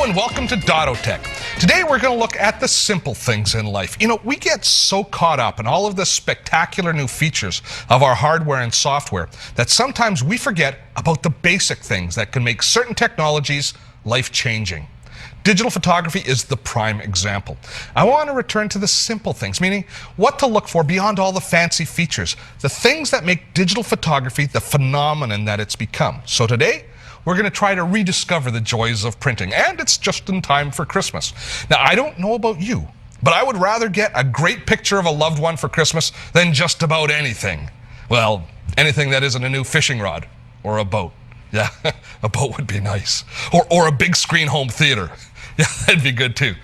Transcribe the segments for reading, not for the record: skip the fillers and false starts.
Hello and welcome to Dotto Tech. Today we're going to look at the simple things in life. You know, we get so caught up in all of the spectacular new features of our hardware and software that sometimes we forget about the basic things that can make certain technologies life-changing. Digital photography is the prime example. I want to return to the simple things, meaning what to look for beyond all the fancy features, the things that make digital photography the phenomenon that it's become. So today, we're going to try to rediscover the joys of printing, and it's just in time for Christmas. Now, I don't know about you, but I would rather get a great picture of a loved one for Christmas than just about anything. Well, anything that isn't a new fishing rod or a boat. Yeah, a boat would be nice. Or a big screen home theater. Yeah, that'd be good too.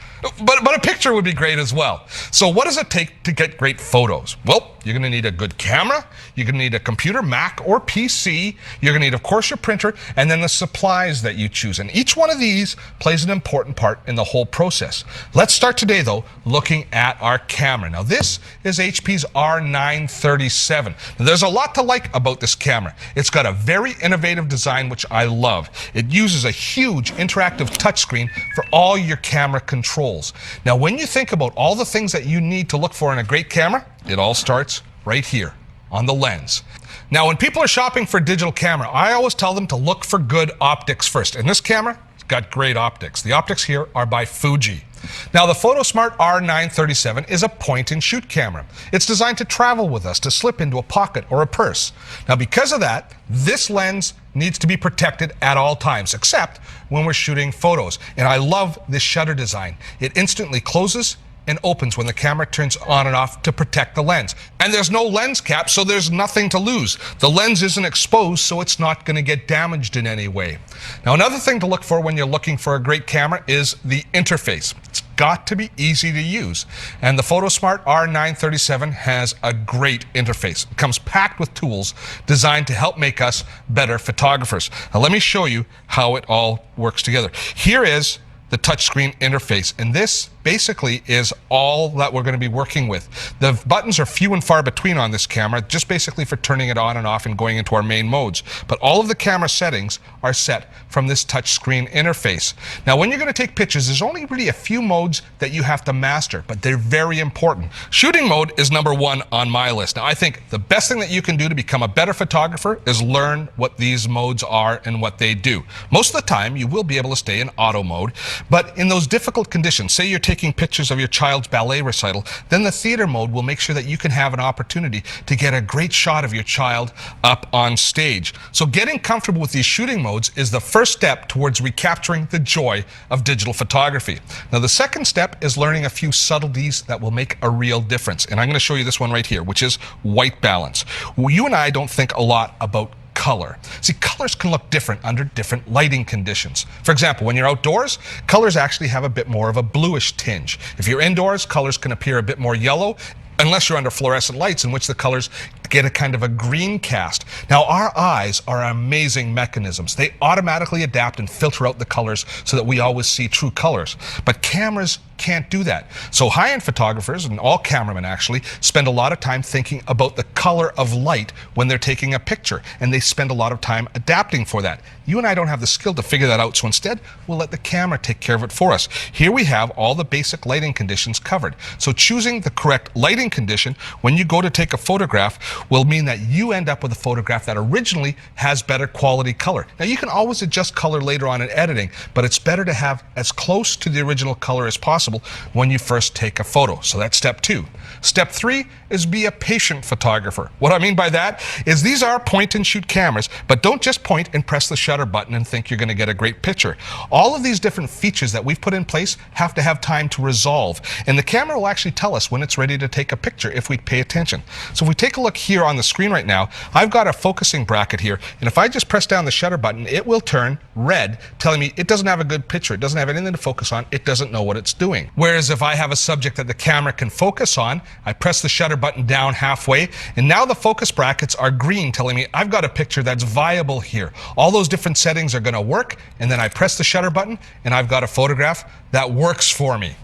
But a picture would be great as well. So what does it take to get great photos? Well, you're going to need a good camera, you're going to need a computer, Mac or PC, you're going to need, of course, your printer, and then the supplies that you choose. And each one of these plays an important part in the whole process. Let's start today, though, looking at our camera. Now, this is HP's R937. Now, there's a lot to like about this camera. It's got a very innovative design, which I love. It uses a huge interactive touchscreen for all your camera controls. Now, when you think about all the things that you need to look for in a great camera, it all starts right here on the lens. Now, when people are shopping for a digital camera, I always tell them to look for good optics first. And this camera, it's got great optics. The optics here are by Fuji. Now, the PhotoSmart R937 is a point-and-shoot camera. It's designed to travel with us, to slip into a pocket or a purse. Now, because of that, this lens needs to be protected at all times, except when we're shooting photos. And I love this shutter design. It instantly closes and opens when the camera turns on and off to protect the lens. And there's no lens cap, so there's nothing to lose. The lens isn't exposed, so it's not going to get damaged in any way. Now, another thing to look for when you're looking for a great camera is the interface. It's got to be easy to use. And the PhotoSmart R937 has a great interface. It comes packed with tools designed to help make us better photographers. Now, let me show you how it all works together. Here is the touchscreen interface, and this basically is all that we're going to be working with. The buttons are few and far between on this camera, just basically for turning it on and off and going into our main modes. But all of the camera settings are set from this touchscreen interface. Now, when you're going to take pictures, there's only really a few modes that you have to master, but they're very important. Shooting mode is number one on my list. Now, I think the best thing that you can do to become a better photographer is learn what these modes are and what they do. Most of the time, you will be able to stay in auto mode, but in those difficult conditions, say you're taking pictures of your child's ballet recital, then the theater mode will make sure that you can have an opportunity to get a great shot of your child up on stage. So getting comfortable with these shooting modes is the first step towards recapturing the joy of digital photography. Now, the second step is learning a few subtleties that will make a real difference. And I'm going to show you this one right here, which is white balance. Well, you and I don't think a lot about color. See, colors can look different under different lighting conditions. For example, when you're outdoors, colors actually have a bit more of a bluish tinge. If you're indoors, colors can appear a bit more yellow, unless you're under fluorescent lights in which the colors get a kind of a green cast. Now, our eyes are amazing mechanisms. They automatically adapt and filter out the colors so that we always see true colors. But cameras can't do that. So high-end photographers, and all cameramen actually, spend a lot of time thinking about the color of light when they're taking a picture, and they spend a lot of time adapting for that. You and I don't have the skill to figure that out, so instead, we'll let the camera take care of it for us. Here we have all the basic lighting conditions covered. So choosing the correct lighting condition when you go to take a photograph will mean that you end up with a photograph that originally has better quality color. Now, you can always adjust color later on in editing, but it's better to have as close to the original color as possible when you first take a photo. So that's step two. Step three is be a patient photographer. What I mean by that is these are point-and-shoot cameras, but don't just point and press the shutter button and think you're going to get a great picture. All of these different features that we've put in place have to have time to resolve, and the camera will actually tell us when it's ready to take a picture if we pay attention. So if we take a look here on the screen right now, I've got a focusing bracket here, and if I just press down the shutter button, it will turn red, telling me it doesn't have a good picture, it doesn't have anything to focus on, it doesn't know what it's doing. Whereas if I have a subject that the camera can focus on, I press the shutter button down halfway, and now the focus brackets are green, telling me I've got a picture that's viable here. All those different settings are going to work, and then I press the shutter button, and I've got a photograph that works for me.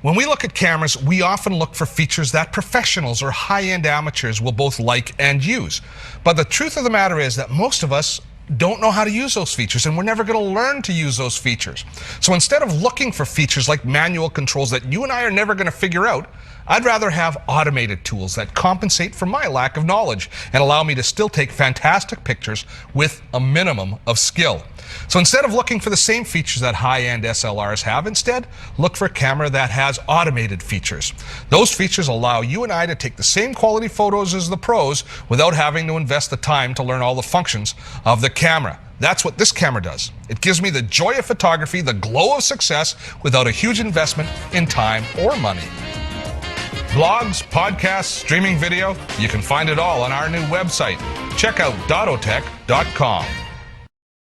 When we look at cameras, we often look for features that professionals or high-end amateurs will both like and use. But the truth of the matter is that most of us don't know how to use those features, and we're never going to learn to use those features. So instead of looking for features like manual controls that you and I are never going to figure out, I'd rather have automated tools that compensate for my lack of knowledge and allow me to still take fantastic pictures with a minimum of skill. So instead of looking for the same features that high-end SLRs have, instead, look for a camera that has automated features. Those features allow you and I to take the same quality photos as the pros without having to invest the time to learn all the functions of the camera. That's what this camera does. It gives me the joy of photography, the glow of success, without a huge investment in time or money. Blogs, podcasts, streaming video, you can find it all on our new website. Check out dottotech.com.